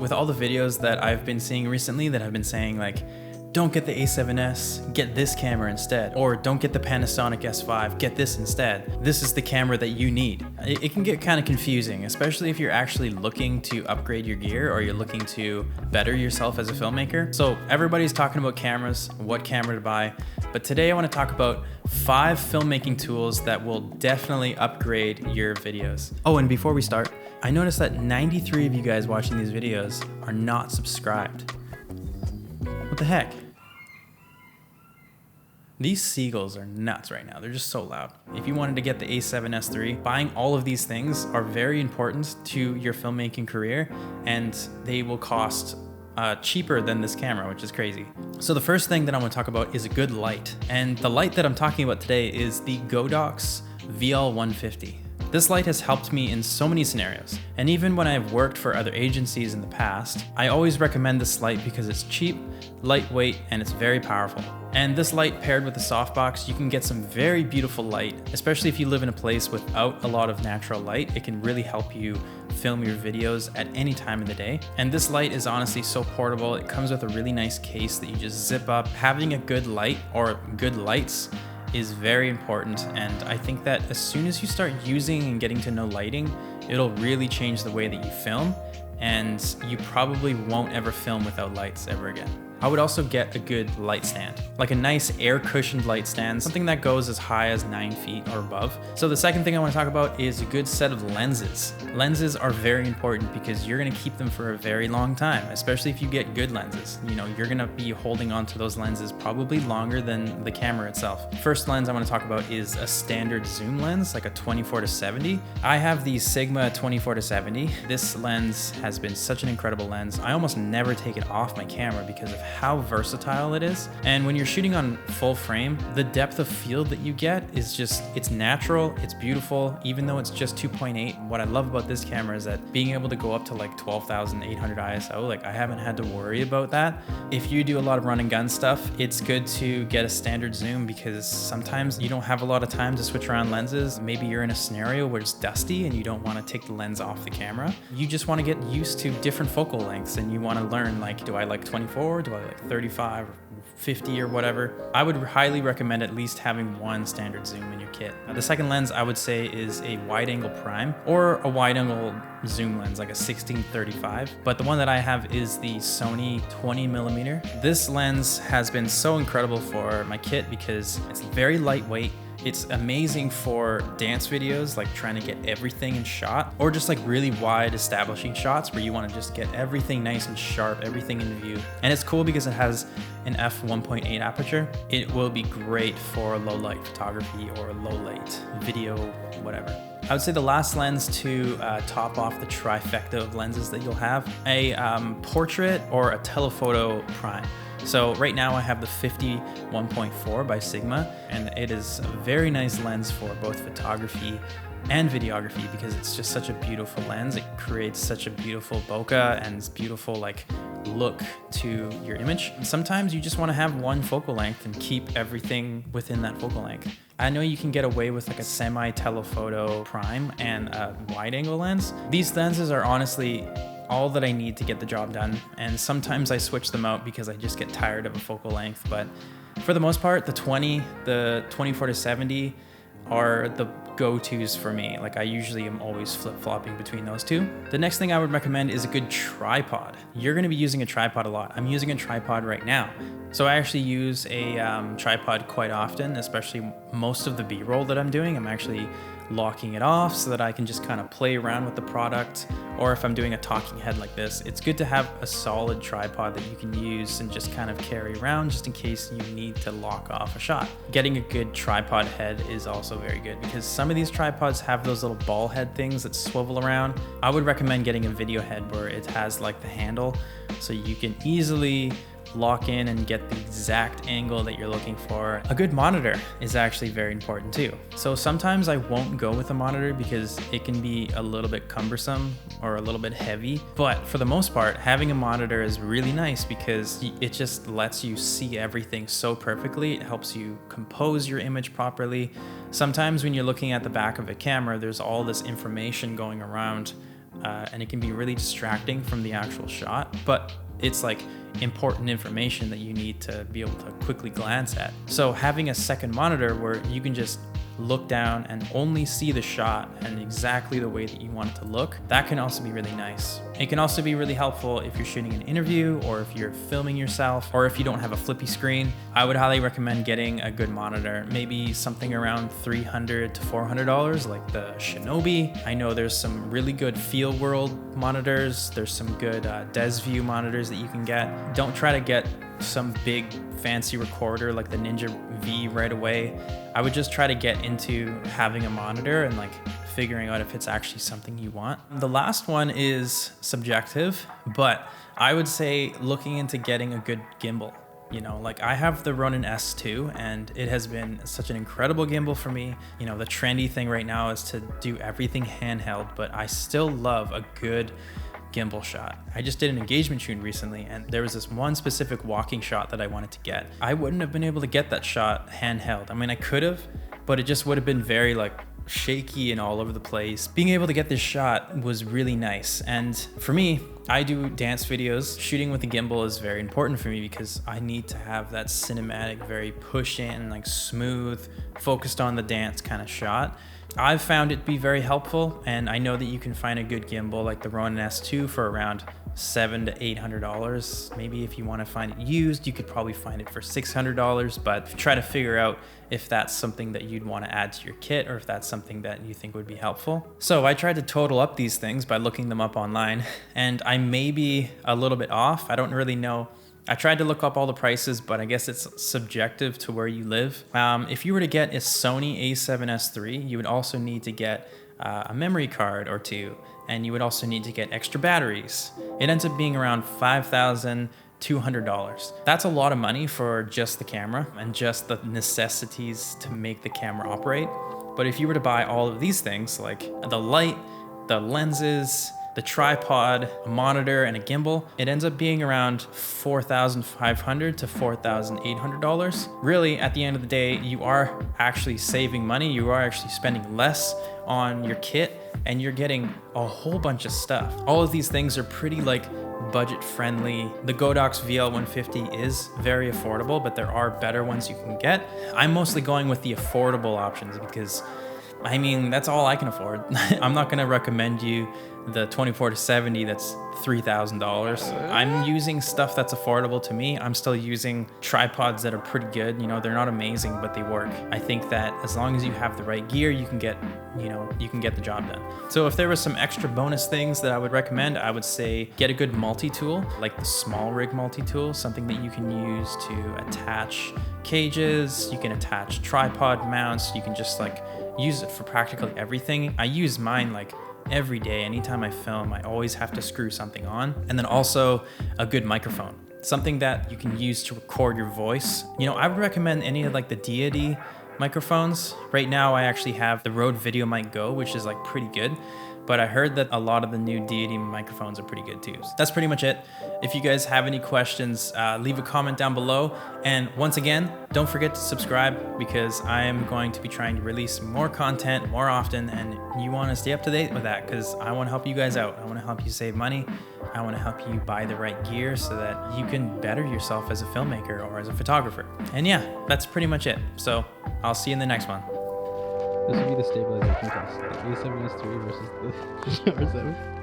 with all the videos that I've been seeing recently that have been saying like, don't get the A7S, get this camera instead. Or don't get the Panasonic S5, get this instead. This is the camera that you need. It can get kind of confusing, especially if you're actually looking to upgrade your gear or you're looking to better yourself as a filmmaker. So everybody's talking about cameras, what camera to buy. But today I want to talk about 5 filmmaking tools that will definitely upgrade your videos. Oh, and before we start, I noticed that 93 of you guys watching these videos are not subscribed. What the heck? These seagulls are nuts right now. They're just so loud. If you wanted to get the A7S III, buying all of these things are very important to your filmmaking career, and they will cost cheaper than this camera, which is crazy. So the first thing that I want to talk about is a good light. And the light that I'm talking about today is the Godox VL150. This light has helped me in so many scenarios. And even when I've worked for other agencies in the past, I always recommend this light because it's cheap, lightweight, and it's very powerful. And this light paired with the softbox, you can get some very beautiful light, especially if you live in a place without a lot of natural light. It can really help you film your videos at any time of the day. And this light is honestly so portable. It comes with a really nice case that you just zip up. Having a good light or good lights is very important, and I think that as soon as you start using and getting to know lighting, it'll really change the way that you film, and you probably won't ever film without lights ever again. I would also get a good light stand, like a nice air cushioned light stand, something that goes as high as 9 feet or above. So the second thing I want to talk about is a good set of lenses. Lenses are very important because you're going to keep them for a very long time, especially if you get good lenses. You know, you're going to be holding on to those lenses probably longer than the camera itself. First lens I want to talk about is a standard zoom lens, like a 24-70. I have the Sigma 24-70. This lens has been such an incredible lens. I almost never take it off my camera because of how versatile it is. And when you're shooting on full frame, the depth of field that you get is just, it's natural, it's beautiful, even though it's just 2.8. What I love about this camera is that being able to go up to like 12,800 ISO, like I haven't had to worry about that. If you do a lot of run and gun stuff, it's good to get a standard zoom because sometimes you don't have a lot of time to switch around lenses. Maybe you're in a scenario where it's dusty and you don't want to take the lens off the camera. You just want to get used to different focal lengths and you want to learn, like, do I like 24? Do I like 35 or 50 or whatever? I would highly recommend at least having one standard zoom in your kit. The second lens I would say is a wide angle prime or a wide angle zoom lens, like a 16-35. But the one that I have is the Sony 20mm. This lens has been so incredible for my kit because it's very lightweight. It's amazing for dance videos, like trying to get everything in shot, or just like really wide establishing shots where you want to just get everything nice and sharp, everything in view. And it's cool because it has an f1.8 aperture. It will be great for low light photography or low light video, whatever. I would say the last lens to top off the trifecta of lenses that you'll have, a portrait or a telephoto prime. So right now I have the 50-1.4 by Sigma, and it is a very nice lens for both photography and videography because it's just such a beautiful lens. It creates such a beautiful bokeh and beautiful like look to your image. Sometimes you just want to have one focal length and keep everything within that focal length. I know you can get away with like a semi-telephoto prime and a wide angle lens. These lenses are honestly all that I need to get the job done, and sometimes I switch them out because I just get tired of a focal length, but for the most part, the 24-70 are the go-tos for me. Like I usually am always flip-flopping between those two. The next thing I would recommend is a good tripod. You're going to be using a tripod a lot. I'm using a tripod right now. So I actually use a tripod quite often, especially most of the B-roll that I'm doing. I'm actually locking it off so that I can just kind of play around with the product. Or if I'm doing a talking head like this, it's good to have a solid tripod that you can use and just kind of carry around just in case you need to lock off a shot. Getting a good tripod head is also very good because some of these tripods have those little ball head things that swivel around. I would recommend getting a video head where it has like the handle so you can easily lock in and get the exact angle that you're looking for. A good monitor is actually very important too. So sometimes I won't go with a monitor because it can be a little bit cumbersome or a little bit heavy, but for the most part, having a monitor is really nice because it just lets you see everything so perfectly. It helps you compose your image properly. Sometimes when you're looking at the back of a camera, there's all this information going around and it can be really distracting from the actual shot, but it's like important information that you need to be able to quickly glance at. So having a second monitor where you can just look down and only see the shot and exactly the way that you want it to look, that can also be really nice. It can also be really helpful if you're shooting an interview or if you're filming yourself or if you don't have a flippy screen. I would highly recommend getting a good monitor, maybe something around $300 to $400 like the Shinobi. I know there's some really good Field World monitors. There's some good DesView monitors that you can get. Don't try to get some big fancy recorder like the Ninja V right away. I would just try to get into having a monitor and like figuring out if it's actually something you want. The last one is subjective, but I would say looking into getting a good gimbal. You know, like I have the Ronin S2 and it has been such an incredible gimbal for me. You know, the trendy thing right now is to do everything handheld, but I still love a good gimbal shot. I just did an engagement shoot recently and there was this one specific walking shot that I wanted to get. I wouldn't have been able to get that shot handheld. I mean, I could have, but it just would have been very like shaky and all over the place. Being able to get this shot was really nice. And for me, I do dance videos. Shooting with a gimbal is very important for me because I need to have that cinematic, very push in, like smooth, focused on the dance kind of shot. I've found it to be very helpful, and I know that you can find a good gimbal like the Ronin S2 for around $700 to $800. Maybe if you want to find it used, you could probably find it for $600, but try to figure out if that's something that you'd want to add to your kit or if that's something that you think would be helpful. So I tried to total up these things by looking them up online, and I may be a little bit off. I don't really know. I tried to look up all the prices, but I guess it's subjective to where you live. If you were to get a Sony a7S III, you would also need to get a memory card or two, and you would also need to get extra batteries. It ends up being around $5,200. That's a lot of money for just the camera and just the necessities to make the camera operate. But if you were to buy all of these things, like the light, the lenses, the tripod, a monitor, and a gimbal, it ends up being around $4,500 to $4,800. Really, at the end of the day, you are actually saving money. You are actually spending less on your kit, and you're getting a whole bunch of stuff. All of these things are pretty like budget friendly. The Godox VL150 is very affordable, but there are better ones you can get. I'm mostly going with the affordable options because I mean, that's all I can afford. I'm not gonna recommend you the 24 to 70 that's $3,000. I'm using stuff that's affordable to me. I'm still using tripods that are pretty good. You know, they're not amazing, but they work. I think that as long as you have the right gear, you can get the job done. So if there was some extra bonus things that I would recommend, I would say get a good multi-tool, like the small rig multi-tool, something that you can use to attach cages, you can attach tripod mounts, you can just like use it for practically everything. I use mine like every day. Anytime I film, I always have to screw something on. And then also a good microphone, something that you can use to record your voice. You know, I would recommend any of like the Deity microphones. Right now, I actually have the Rode VideoMic Go, which is like pretty good. But I heard that a lot of the new Deity microphones are pretty good too. So that's pretty much it. If you guys have any questions, leave a comment down below. And once again, don't forget to subscribe because I am going to be trying to release more content more often, and you want to stay up to date with that because I want to help you guys out. I want to help you save money. I want to help you buy the right gear so that you can better yourself as a filmmaker or as a photographer. And yeah, that's pretty much it. So I'll see you in the next one. This would be the stabilization test. The A7S III versus the R7.